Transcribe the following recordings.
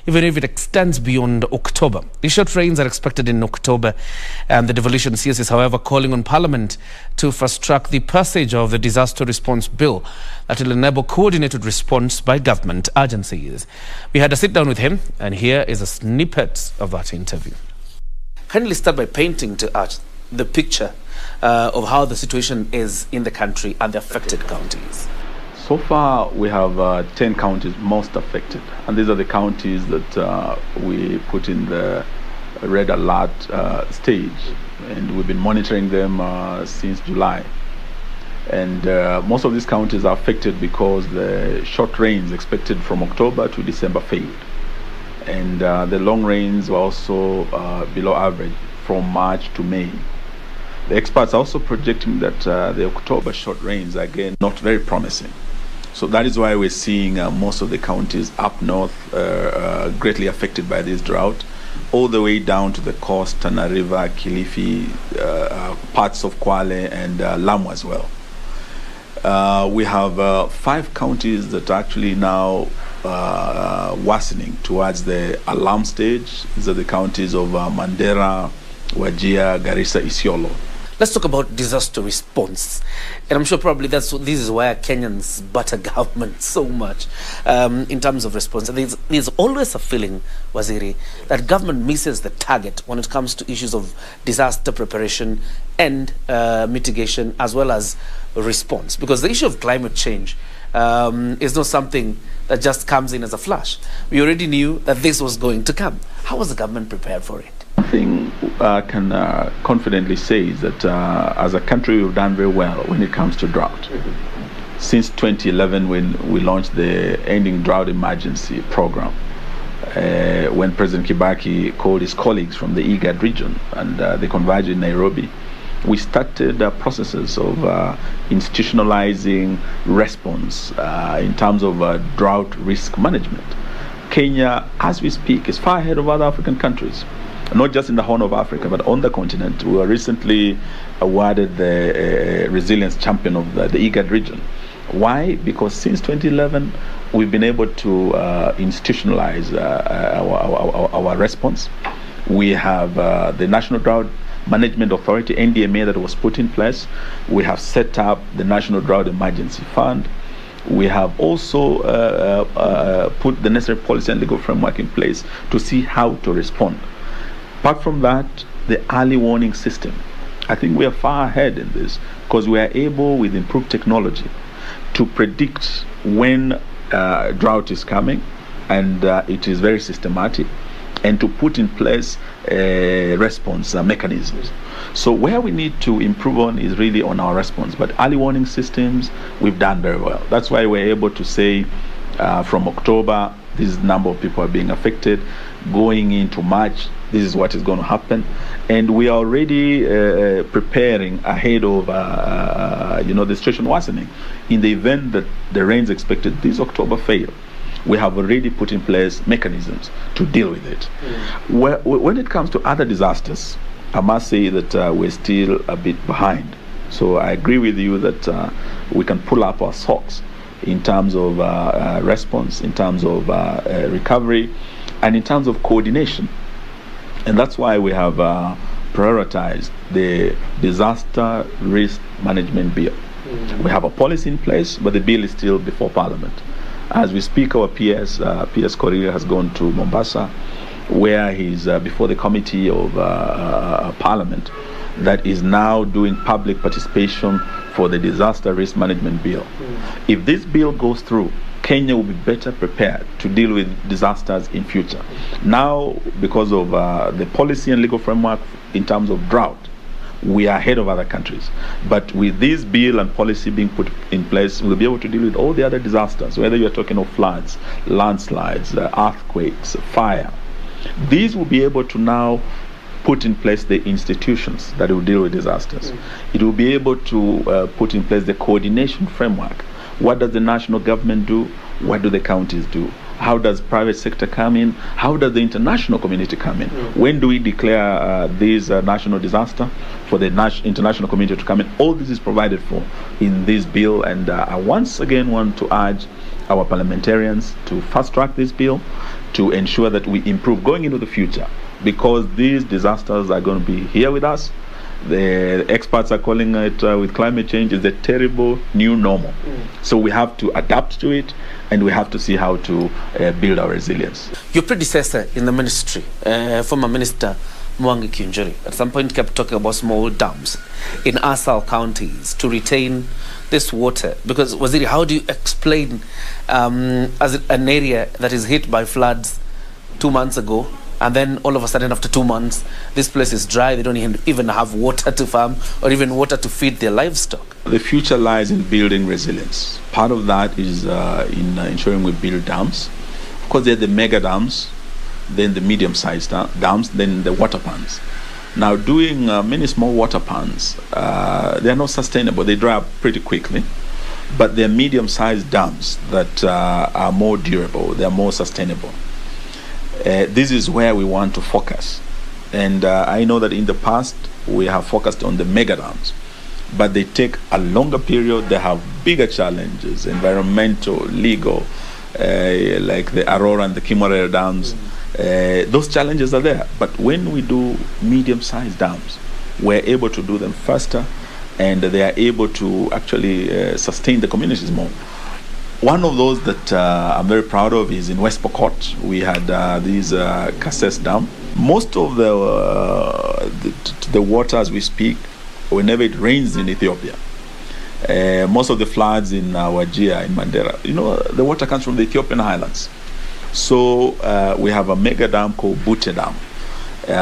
even if it extends beyond October. The short rains are expected in October, and the Devolution CS is, however, calling on Parliament to fast-track the passage of the disaster response bill that will enable coordinated response by government agencies. We had a sit-down with him, and here is a snippet of that interview. Kindly start by painting to us the picture of how the situation is in the country and the affected counties. So far, we have 10 counties most affected, and these are the counties that we put in the red alert stage, and we've been monitoring them since July. And most of these counties are affected because the short rains expected from October to December failed, and the long rains were also below average from March to May. The experts are also projecting that the October short rains are again not very promising. So that is why we're seeing most of the counties up north greatly affected by this drought, all the way down to the coast, Tana River, Kilifi, parts of Kwale, and Lamu as well. We have 5 counties that are actually now worsening towards the alarm stage. These are the counties of Mandera, Wajir, Garissa, Isiolo. Let's talk about disaster response. And I'm sure probably this is where Kenyans butter government so much in terms of response. There's always a feeling, Waziri, that government misses the target when it comes to issues of disaster preparation and mitigation, as well as response. Because the issue of climate change is not something that just comes in as a flash. We already knew that this was going to come. How was the government prepared for it? One thing I can confidently say is that as a country we've done very well when it comes to drought. Since 2011, when we launched the Ending Drought Emergency Program, when President Kibaki called his colleagues from the IGAD region and they converged in Nairobi, we started processes of institutionalizing response in terms of drought risk management. Kenya, as we speak, is far ahead of other African countries. Not just in the Horn of Africa, but on the continent. We were recently awarded the Resilience Champion of the IGAD region. Why? Because since 2011, we've been able to institutionalize our response. We have the National Drought Management Authority, NDMA, that was put in place. We have set up the National Drought Emergency Fund. We have also put the necessary policy and legal framework in place to see how to respond. Apart from that, the early warning system, I think we are far ahead in this because we are able, with improved technology, to predict when drought is coming, and it is very systematic, and to put in place response mechanisms. So where we need to improve on is really on our response, but early warning systems, we've done very well. That's why we're able to say from October, this number of people are being affected. Going into March, this is what is going to happen, and we are already preparing ahead of the situation worsening. In the event that the rains expected this October fail, we have already put in place mechanisms to deal with it. When it comes to other disasters, I must say that we're still a bit behind. So I agree with you that we can pull up our socks in terms of response, in terms of recovery, and in terms of coordination. And that's why we have prioritized the Disaster Risk Management Bill. We have a policy in place, but the bill is still before Parliament. As we speak, our PS Korea has gone to Mombasa, where he's before the Committee of Parliament that is now doing public participation for the Disaster Risk Management Bill. If this bill goes through, Kenya will be better prepared to deal with disasters in future. Now, because of the policy and legal framework in terms of drought, we are ahead of other countries. But with this bill and policy being put in place, we'll be able to deal with all the other disasters, whether you're talking of floods, landslides, earthquakes, fire. These will be able to now put in place the institutions that will deal with disasters. It will be able to put in place the coordination framework. What does the national government do? What do the counties do? How does private sector come in? How does the international community come in? When do we declare this national disaster for the international community to come in? All this is provided for in this bill, and I once again want to urge our parliamentarians to fast track this bill, to ensure that we improve going into the future, because these disasters are going to be here with us. The experts are calling it with climate change is a terrible new normal. So we have to adapt to it, and we have to see how to build our resilience. Your predecessor in the ministry, former Minister Mwangi Kinjuri, at some point kept talking about small dams in ASAL counties to retain this water. Because, Waziri, how do you explain as an area that is hit by floods 2 months ago, and then all of a sudden after 2 months this place is dry, they don't even have water to farm or even water to feed their livestock? The future lies in building resilience. Part of that is in ensuring we build dams. Of course, there are the mega dams, then the medium-sized dams, then the water ponds. Now, doing many small water ponds, they are not sustainable. They dry up pretty quickly. But they're medium-sized dams that are more durable. They are more sustainable. This is where we want to focus. And I know that in the past, we have focused on the mega dams. But they take a longer period. They have bigger challenges, environmental, legal, like the Aurora and the Kimorere dams. Those challenges are there. But when we do medium-sized dams, we're able to do them faster, and they are able to actually sustain the communities more. One of those that I'm very proud of is in West Pokot. We had these Kasses Dam. Most of the water, as we speak, whenever it rains in Ethiopia, most of the floods in Wajir, in Mandera, the water comes from the Ethiopian highlands. So we have a mega dam called Bute Dam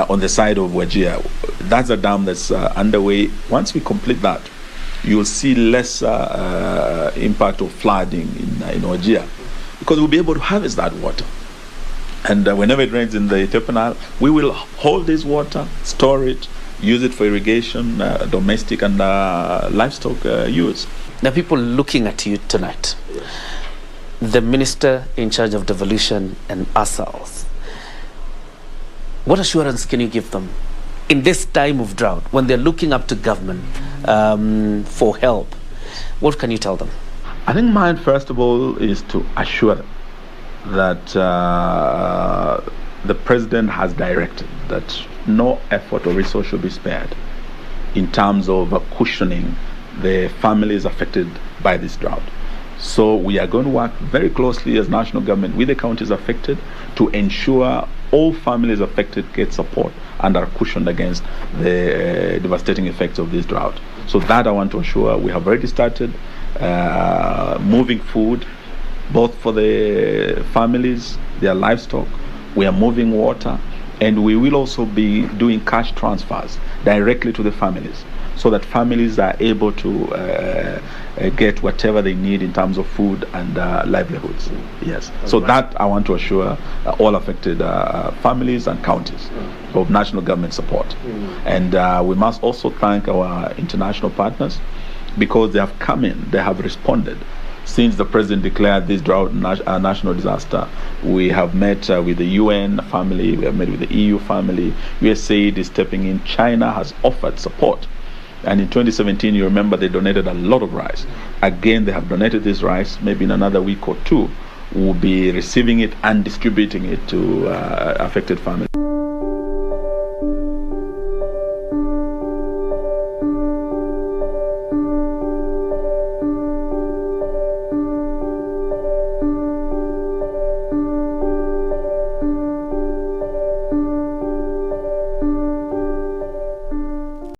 on the side of Wajir. That's a dam that's underway. Once we complete that, you'll see less impact of flooding in Wajir, because we'll be able to harvest that water. And whenever it rains in the Ethiopian Isle, we will hold this water, store it, use it for irrigation, domestic and livestock use. There are people looking at you tonight. The minister in charge of devolution and ASALs. What assurance can you give them in this time of drought, when they're looking up to government for help? What can you tell them? I think mine, first of all, is to assure them that the president has directed that no effort or resource should be spared in terms of cushioning the families affected by this drought. So we are going to work very closely as national government with the counties affected to ensure all families affected get support and are cushioned against the devastating effects of this drought. So that I want to assure. We have already started moving food, both for the families, their livestock. We are moving water, and we will also be doing cash transfers directly to the families, so that families are able to get whatever they need in terms of food and livelihoods. Yes. So that I want to assure all affected families and counties of national government support. And we must also thank our international partners, because they have come in, they have responded. Since the president declared this drought a national disaster, we have met with the UN family, we have met with the EU family, USAID is stepping in, China has offered support. And in 2017, you remember, they donated a lot of rice. Again, they have donated this rice. Maybe in another week or two, we'll be receiving it and distributing it to affected families.